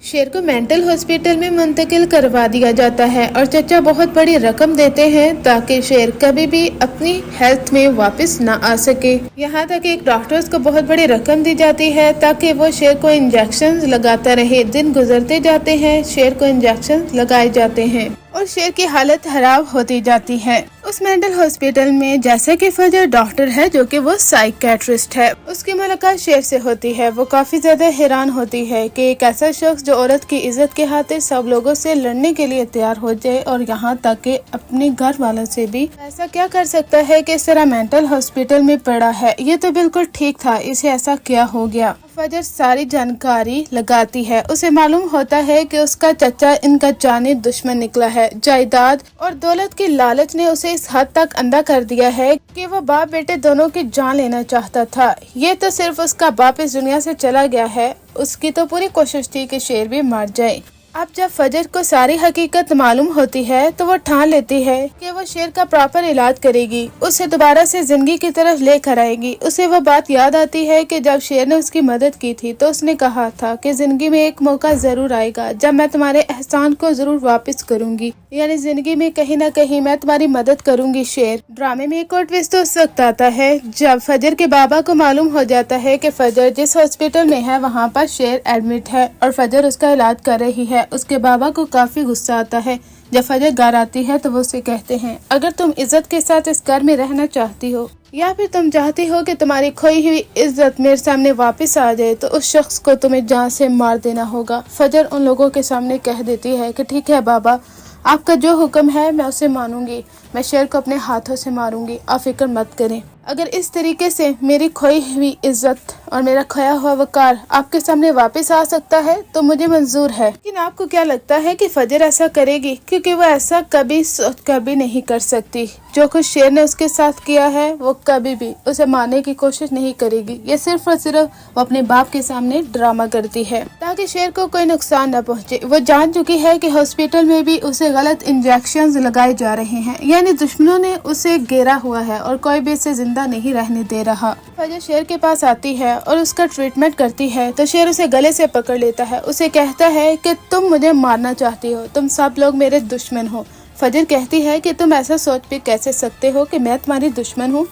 शेर को mental hospital में मुंतकिल करवा दिया जाता है और चचा बहुत बड़ी रकम देते हैं ताकि शेर कभी भी अपनी हेल्थ में वापस ना आ सके। यहाँ तक एक डॉक्टर्स को बहुत बड़ी रकम दी जाती है ताकि वो शेर को इंजेक्शन लगाता रहे। दिन गुजरते जाते हैं, शेर को इंजेक्शन लगाए जाते हैं और शेर की हालत खराब होती जाती है। उस मेंटल हॉस्पिटल में जैसे कि फजर डॉक्टर है जो कि वो साइकेट्रिस्ट है, उसकी मुलाकात शेर से होती है। वो काफी ज्यादा हैरान होती है कि एक ऐसा शख्स जो औरत की इज्जत के खातिर सब लोगों से लड़ने के लिए तैयार हो जाए और यहाँ तक कि अपने घर वालों से भी, ऐसा क्या कर सकता है कि इस तरह मेंटल हॉस्पिटल में पड़ा है। ये तो बिल्कुल ठीक था, इसे ऐसा क्या हो गया। फजर सारी जानकारी लगाती है। उसे मालूम होता है कि उसका चचा इनका जानी दुश्मन निकला है। जायदाद और दौलत की लालच ने उसे इस हद तक अंधा कर दिया है कि वो बाप बेटे दोनों की जान लेना चाहता था। ये तो सिर्फ उसका बाप इस दुनिया से चला गया है, उसकी तो पूरी कोशिश थी कि शेर भी मर जाए। अब जब फजर को सारी हकीकत मालूम होती है तो वो ठान लेती है कि वो शेर का प्रॉपर इलाज करेगी, उसे दोबारा से जिंदगी की तरफ लेकर आएगी। उसे वो बात याद आती है कि जब शेर ने उसकी मदद की थी तो उसने कहा था कि जिंदगी में एक मौका जरूर आएगा जब मैं तुम्हारे एहसान को जरूर वापस करूंगी, यानी जिंदगी में कहीं ना कहीं मैं तुम्हारी मदद करूंगी। शेर ड्रामे में एक और ट्विस्ट उस वक्त आता है जब फजर के बाबा को मालूम हो जाता है कि फजर जिस हॉस्पिटल में है वहाँ पर शेर एडमिट है और फजर उसका इलाज कर रही है। उसके बाबा को काफी गुस्सा आता है। जब फजर घर आती है तो वो उसे कहते हैं, अगर तुम इज्जत के साथ इस घर में रहना चाहती हो या फिर तुम चाहती हो कि तुम्हारी खोई हुई इज्जत मेरे सामने वापस आ जाए तो उस शख्स को तुम्हें जान से मार देना होगा। फजर उन लोगों के सामने कह देती है कि ठीक है बाबा, आपका जो हुक्म है मैं उसे मानूंगी, मैं शेर को अपने हाथों से मारूंगी, आप फिक्र मत करें। अगर इस तरीके से मेरी खोई हुई इज्जत और मेरा खोया हुआ वकार आपके सामने वापस आ सकता है तो मुझे मंजूर है। लेकिन आपको क्या लगता है कि फजर ऐसा करेगी? क्योंकि वो ऐसा कभी नहीं कर सकती। जो कुछ शेर ने उसके साथ किया है वो कभी भी उसे मारने की कोशिश नहीं करेगी। ये सिर्फ और सिर्फ वो अपने बाप के सामने ड्रामा करती है ताकि शेर को कोई नुकसान न पहुंचे। वो जान चुकी है कि हॉस्पिटल में भी उसे गलत इंजेक्शन लगाए जा रहे हैं, यानी दुश्मनों ने उसे घेरा हुआ है और कोई भी उसे जिंदा नहीं रहने दे रहा। फजर शेर के पास आती है और उसका ट्रीटमेंट करती है तो शेर उसे गले से पकड़ लेता है। उसे कहता है कि तुम मुझे मारना चाहती हो, तुम सब लोग मेरे दुश्मन हो। फजर कहती है कि तुम ऐसा सोच भी कैसे सकते हो कि मैं तुम्हारी दुश्मन हूँ।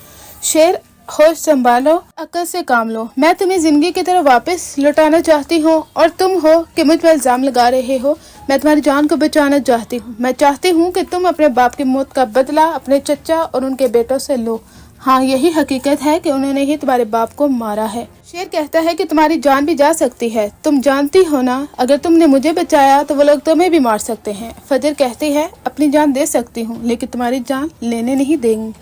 शेर, होश संभालो, अक्ल से काम लो। मैं तुम्हें जिंदगी की तरफ वापस लौटाना चाहती हूँ और तुम हो कि मुझ पर इल्जाम लगा रहे हो। मैं तुम्हारी जान को बचाना चाहती हूँ। मैं चाहती हूँ कि तुम अपने बाप की मौत का बदला अपने चचा और उनके बेटों से लो। हाँ, यही हकीकत है कि उन्होंने ही तुम्हारे बाप को मारा है। शेर कहता है कि तुम्हारी जान भी जा सकती है, तुम जानती हो ना, अगर तुमने मुझे बचाया तो वो लोग तुम्हें भी मार सकते हैं। फजर कहती है, अपनी जान दे सकती हूँ लेकिन तुम्हारी जान लेने नहीं देंगी।